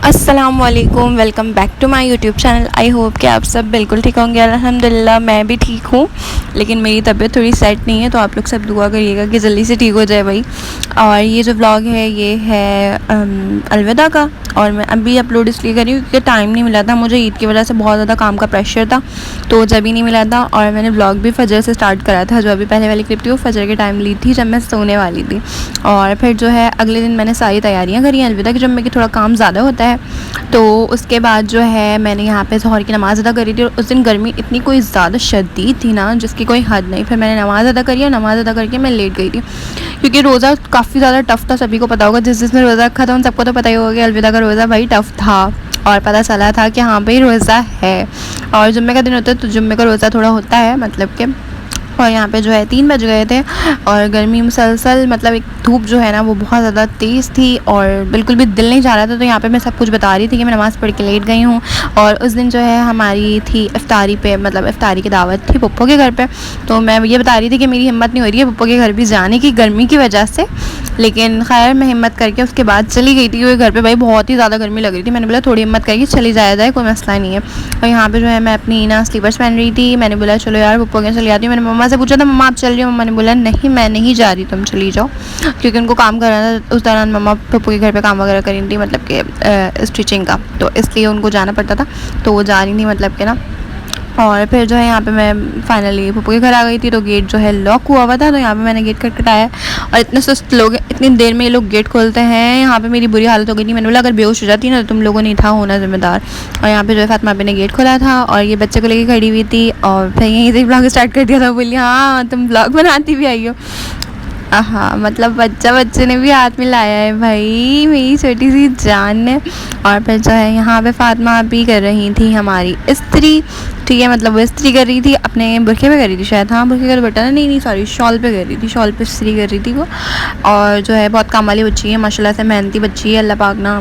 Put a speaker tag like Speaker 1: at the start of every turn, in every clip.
Speaker 1: अस्सलामुअलैकुम, welcome back to my YouTube channel. I hope कि आप सब बिल्कुल ठीक होंगे। अल्हम्दुलिल्लाह मैं भी ठीक हूँ, लेकिन मेरी तबीयत थोड़ी सेट नहीं है, तो आप लोग सब दुआ करिएगा कि जल्दी से ठीक हो जाए भाई। और ये जो व्लॉग है ये है अलविदा का, और मैं अभी अपलोड इसलिए कर रही हूँ क्योंकि टाइम नहीं मिला था मुझे। ईद की वजह से बहुत ज़्यादा काम का प्रेशर था, तो जब ही नहीं मिला था। और मैंने व्लॉग भी फजर से स्टार्ट करा था, जो अभी पहले वाली क्लिप थी वो फजर के टाइम ली थी जब मैं सोने वाली थी। और फिर जो है अगले दिन मैंने सारी तैयारियाँ करी अलविदा की, जब मेरे थोड़ा काम ज़्यादा होता है। तो उसके बाद जो है मैंने यहाँ पे ज़ोहर की नमाज़ अदा करी थी, और उस दिन गर्मी इतनी कोई ज़्यादा शदीद थी ना, जिसकी कोई हद नहीं। फिर मैंने नमाज़ अदा करी, और नमाज़ अदा करके मैं लेट गई थी, क्योंकि रोज़ा काफ़ी ज़्यादा टफ़ था। सभी को पता होगा, जिसने रोज़ा रखा था उन सबको तो पता ही होगा कि अलविदा का रोज़ा भाई टफ़ था। और पता चला था कि हाँ भाई रोज़ा है, और जुम्मे का दिन होता है तो जुम्मे का रोज़ा थोड़ा होता है, मतलब कि। और यहाँ पे जो है 3 बज गए थे, और गर्मी मुसलसल, मतलब एक धूप जो है ना वो बहुत ज़्यादा तेज़ थी, और बिल्कुल भी दिल नहीं चाह रहा था। तो यहाँ पे मैं सब कुछ बता रही थी कि मैं नमाज़ पढ़ के लेट गई हूँ। और उस दिन जो है हमारी थी इफ्तारी पे, मतलब इफ्तारी की दावत थी पप्पो के घर पे। तो मैं ये बता रही थी कि मेरी हिम्मत नहीं हो रही है पप्पो के घर भी जाने की गर्मी की वजह से, लेकिन खैर मैं हिम्मत करके उसके बाद चली गई थी, क्योंकि घर पे भाई बहुत ही ज़्यादा गर्मी लग रही थी। मैंने बोला थोड़ी हिम्मत करके चली जाया जाए, कोई मसला नहीं है। और यहाँ पे जो है मैं अपनी ना स्लीपर्स पहन रही थी। मैंने बोला चलो यार पप्पो के चली जाती हूँ। मैंने मम्मा से पूछा था मम्मा आप चल रही हो? मम्मा ने बोला नहीं मैं नहीं जा रही, तुम चली जाओ, क्योंकि उनको काम करना था उस दौरान। मम्मा पप्पो के घर पे काम वगैरह कर रही थी, मतलब कि स्टिचिंग का, तो इसलिए उनको जाना पड़ता था, तो वो जा रही थी, मतलब कि ना। और फिर जो है यहाँ पे मैं फाइनली पप्पू के घर आ गई थी, तो गेट जो है लॉक हुआ था, तो यहाँ पे मैंने गेट खटखटाया। और इतने सुस्त लोग हैं, इतनी देर में ये लोग गेट खोलते हैं। यहाँ पे मेरी बुरी हालत हो गई थी। मैंने बोला अगर बेहोश हो जाती ना तो तुम लोगों ने था होना जिम्मेदार। और यहाँ पे जो है फातिमा आपी ने गेट खोला था, और ये बच्चे को लेके खड़ी हुई थी, और फिर यहीं से ब्लॉग स्टार्ट कर दिया था। बोली हाँ तुम ब्लॉग बनाती भी आई हो। हाँ, मतलब बच्चे ने भी हाथ में लाया है भाई, मेरी छोटी सी जान ने। और फिर जो है यहाँ पे फातिमा आपी कर रही थी हमारी इस्त्री, ठीक है, मतलब वो इस्त्री कर रही थी अपने बुरखे पे कर रही थी शायद, हाँ बुरखे का दुपट्टा नहीं सॉरी शॉल पे कर रही थी, शॉल पे इस्त्री कर रही थी वो। और जो है बहुत काम वाली बच्ची है माशाल्लाह से, मेहनती बच्ची है। अल्लाह पाक ना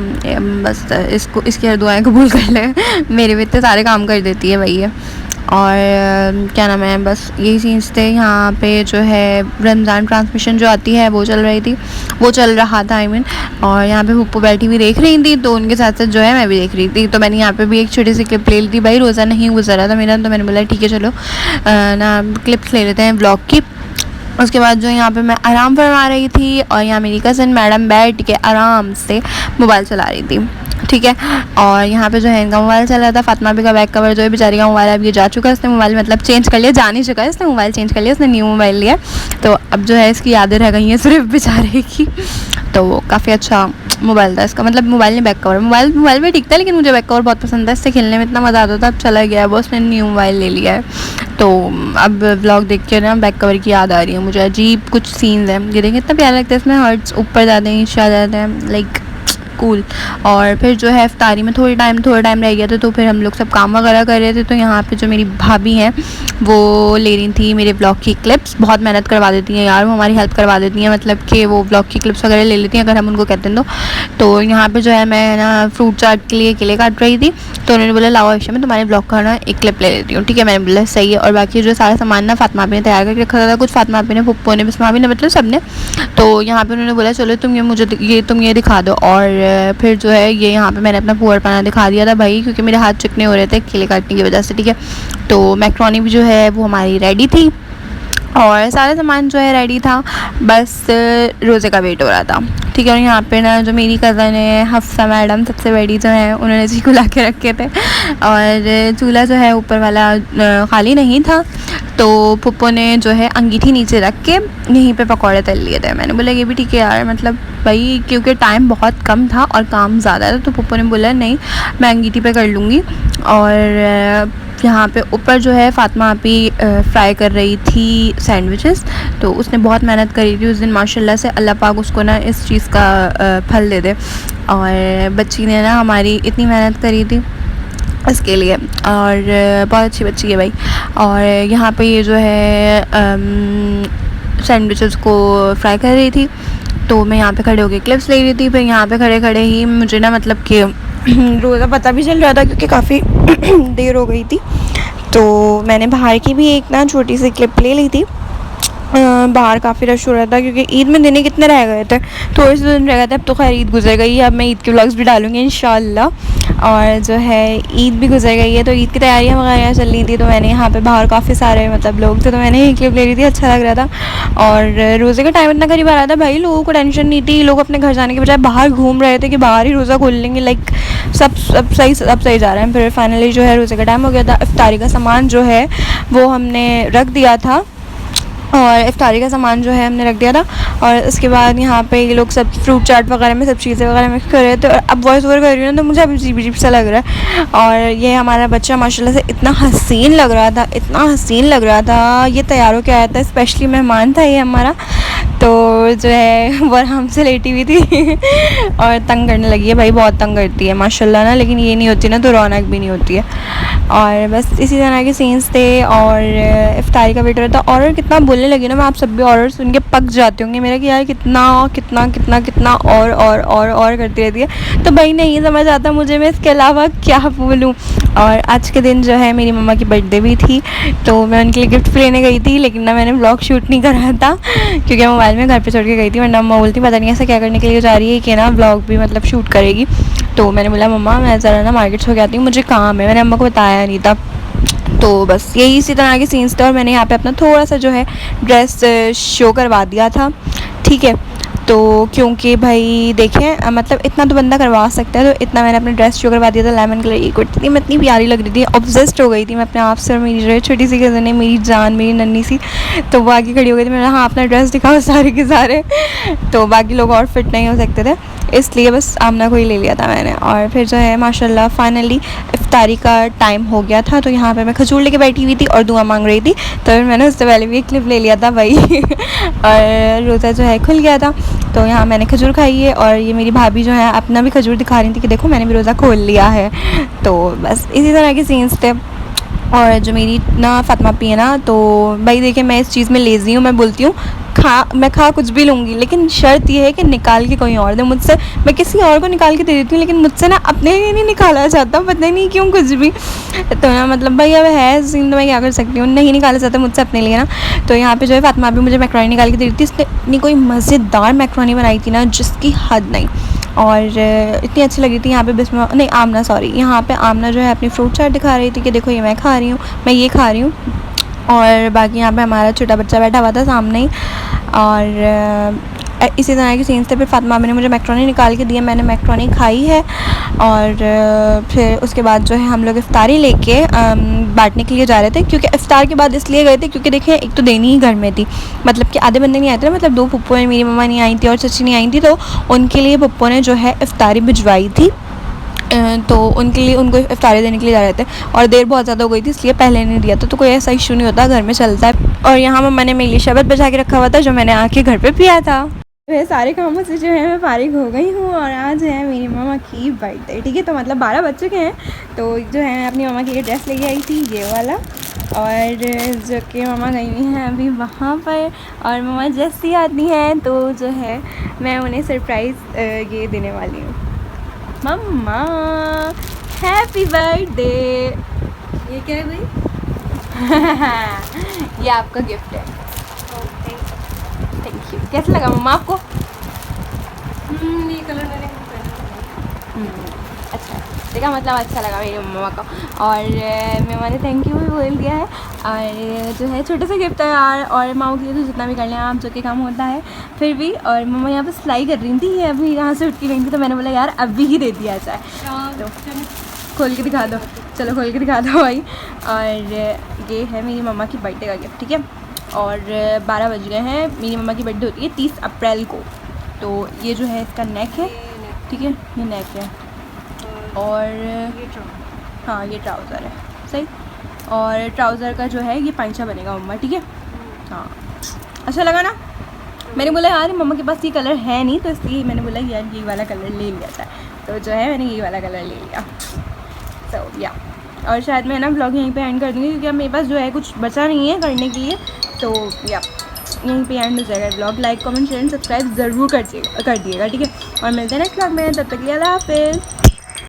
Speaker 1: बस इसको इसकी हर दुआएं कबूल कर ले। मेरे भी इतने सारे काम कर देती है भैया। और क्या नाम है, बस यही चीज़ थे। यहाँ पे जो है रमज़ान ट्रांसमिशन जो आती है वो चल रही थी, वो चल रहा था आई मीन। और यहाँ पे पप्पू बैठी हुई देख रही थी, तो उनके साथ साथ जो है मैं भी देख रही थी। तो मैंने यहाँ पे भी एक छोटी सी क्लिप ले ली थी, भाई रोज़ा नहीं गुजरा था मेरा, तो मैंने बोला ठीक है चलो ना क्लिप्स ले लेते हैं ब्लॉग की। उसके बाद जो यहाँ पे मैं आराम फरमा रही थी, और यहाँ मेरी कज़न मैडम बैठ के आराम से मोबाइल चला रही थी, ठीक है। और यहाँ पे जो है इनका मोबाइल चल रहा था। फातिमा भी का बैक कवर जो है बेचारी का मोबाइल अब ये जा चुका है, इसने मोबाइल मतलब चेंज कर लिया, जा नहीं चुका है, इसने मोबाइल चेंज कर लिया, इसने न्यू मोबाइल लिया। तो अब जो है इसकी यादें रह गई हैं सिर्फ बेचारे की। तो वो काफ़ी अच्छा मोबाइल था इसका, मतलब मोबाइल नहीं बैक कवर, मोबाइल भी ठीक था, लेकिन मुझे बैक कवर बहुत पसंद है, इससे खेलने में इतना मज़ा आता था। अब चला गया है वो, उसने न्यू मोबाइल ले लिया है। तो अब व्लॉग देख के ना बैक कवर की याद आ रही है मुझे। अजीब कुछ सीन्स हैं, ये देखें इतना प्यारा लगता है, इसमें हर्ट्स ऊपर जाते हैं नीचे आ जाते हैं, लाइक कूल। और फिर जो है इफ्तारी में थोड़ा टाइम रह गया था, तो फिर हम लोग सब काम वगैरह कर रहे थे। तो यहाँ पे जो मेरी भाभी हैं वो ले रही थी मेरे ब्लॉग की क्लिप्स। बहुत मेहनत करवा देती हैं यार वो, हमारी हेल्प करवा देती हैं, मतलब कि वो ब्लॉग की क्लिप्स वगैरह ले लेती हैं अगर हम उनको कहते हैं तो यहाँ पे जो है मैं ना फ्रूट चाट के लिए केले काट रही थी, तो उन्होंने बोला लाओ आयशा मैं तुम्हारे ब्लॉग का ना एक क्लिप ले लेती हूँ, ठीक है। मैंने बोला सही है। और बाकी जो सारा सामान ना फातिमा आपी ने तैयार करके रखा था, कुछ फातिमा आपी ने, पप्पो ने, बिस्मा आपी ने, मतलब सब ने। तो यहाँ पे उन्होंने बोला चलो तुम ये दिखा दो। और फिर जो है ये यहाँ पे मैंने अपना पुअर पाना दिखा दिया था भाई, क्योंकि मेरे हाथ चिकने हो रहे थे केले काटने की वजह से, ठीक है। तो मैक्रोनी भी जो है वो हमारी रेडी थी, और सारा सामान जो है रेडी था, बस रोज़े का वेट हो रहा था, ठीक है। और यहाँ पे ना जो मेरी कज़न है हफ्सा मैडम सबसे बड़ी जो है, उन्होंने चीकू ला के रखे थे, और चूल्हा जो है ऊपर वाला खाली नहीं था, तो पप्पो ने जो है अंगीठी नीचे रख के यहीं पे पकौड़े तल लिए थे। मैंने बोला ये भी ठीक है यार, मतलब भाई क्योंकि टाइम बहुत कम था और काम ज़्यादा था, तो पप्पो ने बोला नहीं मैं अंगीठी पे कर लूँगी। और यहाँ पे ऊपर जो है फातिमा आपी फ्राई कर रही थी सैंडविचेस, तो उसने बहुत मेहनत करी थी उस दिन माशाल्लाह से। अल्लाह पाक उसको ना इस चीज़ का फल दे दे। और बच्ची ने ना हमारी इतनी मेहनत करी थी इसके लिए, और बहुत अच्छी बच्ची है भाई। और यहाँ पे ये जो है सैंडविचेस को फ्राई कर रही थी, तो मैं यहाँ पे खड़े होकर क्लिप्स ले रही थी। फिर यहाँ पे खड़े खड़े ही मुझे ना मतलब कि रोज़ा पता भी चल रहा था, क्योंकि काफ़ी देर हो गई थी। तो मैंने बाहर की भी एक ना छोटी सी क्लिप ले ली थी, बाहर काफ़ी रश हो रहा था क्योंकि ईद में दिन ही कितने रह गए थे, थोड़े से दिन रह गए थे। अब तो खैर ईद गुजर गई है, अब मैं ईद के व्लॉग्स भी डालूँगी इंशाल्लाह। और जो है ईद भी गुजर गई है, तो ईद की तैयारियाँ वगैरह चल रही थी, तो मैंने यहाँ पे बाहर काफ़ी सारे मतलब लोग थे, तो मैंने ही क्लिप ले रही थी, अच्छा लग रहा था। और रोज़े का टाइम इतना करीब आ रहा था भाई, लोगों को टेंशन नहीं थी, लोग अपने घर जाने के बजाय बाहर घूम रहे थे कि बाहर ही रोज़ा खोल लेंगे। लाइक सब सही जा रहे हैं। फिर फाइनली जो है रोज़े का टाइम हो गया था, इफ्तारी का सामान जो है वो हमने रख दिया था, और इफ्तारी का सामान जो है हमने रख दिया था। और उसके बाद यहाँ पे ये लोग सब फ्रूट चाट वगैरह में सब चीज़ें वगैरह मिक्स कर रहे थे। और अब वॉइस ओवर कर रही हूँ ना, तो मुझे अभी अजीब अजीब सा लग रहा है। और ये हमारा बच्चा माशाल्लाह से इतना हसीन लग रहा था, इतना हसीन लग रहा था। ये तैयार होकर आया था, स्पेशली मेहमान था ये हमारा। तो जो है वो आराम से लेटी हुई थी और तंग करने लगी है भाई, बहुत तंग करती है माशाल्लाह ना, लेकिन ये नहीं होती ना तो रौनक भी नहीं होती है। और बस इसी तरह के सीन्स थे। और इफ्तारी का वेट हो रहा था। और कितना बोलने लगी ना मैं, आप सब भी और सुन के पक जाते होंगे मेरा कि यार कितना कितना कितना कितना और करती रहती है। तो भाई नहीं समझ आता मुझे, मैं इसके अलावा क्या बोलूँ। और आज के दिन जो है मेरी मम्मा की बर्थडे भी थी, तो मैं उनके लिए गिफ्ट लेने गई थी, लेकिन ना मैंने व्लॉग शूट नहीं करा था क्योंकि मोबाइल में घर पे छोड़ के गई थी। वरना मम्मा बोलती पता नहीं ऐसा क्या करने के लिए जा रही है कि ना व्लॉग भी मतलब शूट करेगी। तो मैंने बोला मम्मा मैं ज़रा ना मार्केट से होके आती हूँ, मुझे काम है, मैंने अम्मा को बताया नहीं था। तो बस यही इसी तरह के सीन्स थे। और मैंने यहाँ पे अपना थोड़ा सा जो है ड्रेस शो करवा दिया था, ठीक है। तो क्योंकि भाई देखें मतलब इतना तो बंदा करवा सकता है, तो इतना मैंने अपना ड्रेस शो करवा दिया था। लेमन कलर की कुर्ती थी, मैं इतनी प्यारी लग रही थी, ऑब्सेस्ड हो गई थी मैं अपने आप से। और मेरी जो है छोटी सी कज़न है, मेरी जान, मेरी नन्ही सी, तो वो आगे खड़ी हो गई थी। मैंने हाँ अपना ड्रेस दिखाओ सारे के सारे तो बाकी लोग और फिट नहीं हो सकते थे, इसलिए बस आमना को ही ले लिया था मैंने। और फिर जो है माशाल्लाह फाइनली इफ्तारी का टाइम हो गया था, तो यहाँ पे मैं खजूर लेके बैठी हुई थी और दुआ मांग रही थी। तो फिर मैंने उससे पहले भी एक क्लिप ले लिया था भाई और रोज़ा जो है खुल गया था, तो यहाँ मैंने खजूर खाई है। और ये मेरी भाभी जो है अपना भी खजूर दिखा रही थी कि देखो मैंने भी रोज़ा खोल लिया है। तो बस इसी तरह के सीन्स थे। और जो मेरी ना फातिमा पी है ना, तो भाई देखिए मैं इस चीज़ में लेज़ी हूँ, मैं बोलती हूँ मैं खा कुछ भी लूँगी, लेकिन शर्त ये है कि निकाल के कोई और दे मुझसे। मैं किसी और को निकाल के दे देती हूँ, लेकिन मुझसे ना अपने लिए नहीं निकाला जाता, पता नहीं क्यों कुछ भी। तो ना मतलब भाई अब है सीन, तो मैं क्या कर सकती हूँ, नहीं निकाला जाता मुझसे अपने लिए ना। तो यहाँ पे जो है फातिमा भी मुझे मैक्रोनी निकाल के दे रही थी। इसने इतनी कोई मज़ेदार मैक्रोनी बनाई थी ना जिसकी हद नहीं, और इतनी अच्छी लगी थी। यहाँ पे बिस्मा नहीं आमना सॉरी, यहाँ पे आमना जो है अपनी फ्रूट चाट दिखा रही थी कि देखो ये मैं खा रही हूँ, मैं ये खा रही हूँ। और बाकी यहाँ पे हमारा छोटा बच्चा बैठा हुआ था सामने ही। और इसी तरह के सीन्स थे। फिर फातिमा ने मुझे मैक्रोनी निकाल के दिया, मैंने मैक्रोनी खाई है। और फिर उसके बाद जो है हम लोग इफ्तारी लेके बांटने के लिए जा रहे थे, क्योंकि इफ्तार के बाद इसलिए गए थे क्योंकि देखिए एक तो देनी ही घर में थी, मतलब कि आधे बंदे नहीं आए थे ना, मतलब 2 पप्पू हैं, मेरी मम्मा नहीं आई थी और चची नहीं आई थी, तो उनके लिए पप्पू ने जो है इफ्तारी भिजवाई थी। तो उनके लिए उनको इफ्तारी देने के लिए जा रहे थे, और देर बहुत ज़्यादा हो गई थी इसलिए पहले नहीं दिया था। तो कोई ऐसा इशू नहीं होता, घर में चलता है। और यहाँ मम्मा ने मेरे लिए शरबत बचा के रखा हुआ था जो मैंने आके घर पे पिया था। वह सारे कामों से जो है मैं फारिग हो गई हूँ, और आज है मेरी मम्मा की बर्थडे, ठीक है। तो मतलब 12 बज चुके हैं, तो जो है अपनी मम्मा की ड्रेस लेके आई थी ये वाला, और जो कि मम्मा गई हुई हैं अभी वहाँ पर। और मम्मा जैसी आती हैं तो जो है मैं उन्हें सरप्राइज़ ये देने वाली हूँ। मम्मा हैप्पी बर्थडे।
Speaker 2: ये क्या है भाई?
Speaker 1: ये आपका गिफ्ट है। Thank you. कैसा लगा मम्मा आपको?
Speaker 2: ये कलर मैंने
Speaker 1: अच्छा देखा, मतलब अच्छा लगा मेरी मम्मा को। और मम्मा ने थैंक यू भी बोल दिया है। और जो है छोटे से गिफ्ट है यार, और माँ के लिए तो जितना भी कर लें आप, जो कि काम होता है फिर भी। और मम्मा यहाँ पे सिलाई कर रही थी, अभी यहाँ से उठ के गई थी, तो मैंने बोला यार अभी ही दे दिया जाए। तो खोल के दिखा दो, चलो खोल के दिखा दो भाई। और ये है मेरी मम्मा की बर्थडे का गिफ्ट, ठीक है। और 12 बज गए हैं, मेरी मम्मा की बर्थडे होती है 30 अप्रैल को। तो ये जो है इसका नेक है, ठीक है, ये नेक है। और हाँ ये ट्राउज़र है, सही। और ट्राउज़र का जो है ये पांचा बनेगा मम्मा, ठीक है। हाँ अच्छा लगा ना। मैंने बोला यार मम्मा के पास ये कलर है नहीं, तो इसलिए मैंने बोला यार ये वाला कलर ले लिया था, तो जो है मैंने ये वाला कलर ले लिया। तो या और शायद मैं ना ब्लॉग यहीं पे एंड कर दूँगी, क्योंकि अब मेरे पास जो है कुछ बचा नहीं है करने के लिए। तो या यहीं पे एंड हो जाएगा blog. Like comment share subscribe ज़रूर कर दिएगा, ठीक है। और मिलते हैं नेक्स्ट ब्लॉग में, तब तक के लिए अल्लाह हाफ़िज़।